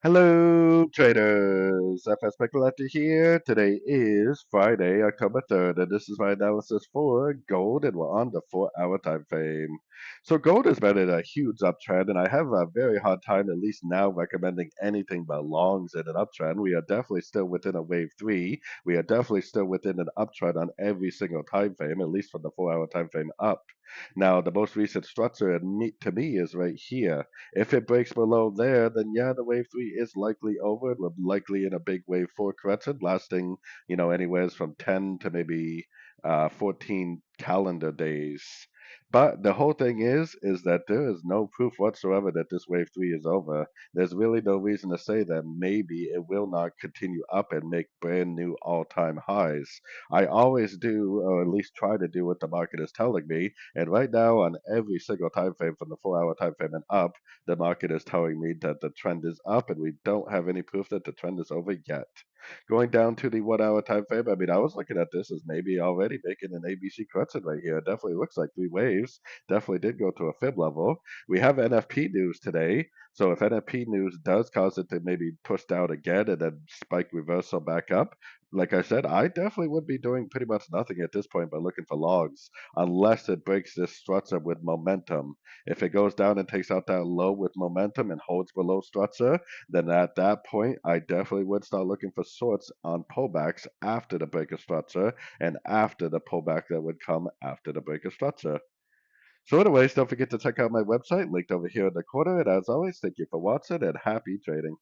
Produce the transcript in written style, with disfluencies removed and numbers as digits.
Hello, traders. FX Pip Collector here. Today is Friday, October 3rd, and this is my analysis for gold, and we're on the 4-hour time frame. So gold has been in a huge uptrend, and I have a very hard time, at least now, recommending anything but longs in an uptrend. We are definitely still within a wave 3. We are definitely still within an uptrend on every single time frame, at least from the 4-hour time frame up. Now, the most recent structure to me is right here. If it breaks below there, then yeah, the wave three is likely over. We're likely in a big wave four correction lasting, anywhere from 10 to maybe 14 calendar days. But the whole thing is that there is no proof whatsoever that this wave three is over. There's really no reason to say that maybe it will not continue up and make brand new all-time highs. I always do, or at least try to do what the market is telling me. And right now, on every single time frame from the 4-hour time frame and up, the market is telling me that the trend is up, and we don't have any proof that the trend is over yet. Going down to the 1-hour time frame, I mean, I was looking at this as maybe already making an ABC correction right here. It definitely looks like three waves. Definitely did go to a fib level. We have NFP news today. So if NFP news does cause it to maybe push down again and then spike reversal back up, like I said, I definitely would be doing pretty much nothing at this point but looking for logs, unless it breaks this structure with momentum. If it goes down and takes out that low with momentum and holds below structure, then at that point, I definitely would start looking for shorts on pullbacks after the break of structure and after the pullback that would come after the break of structure. So anyways, don't forget to check out my website linked over here in the corner. And as always, thank you for watching and happy trading.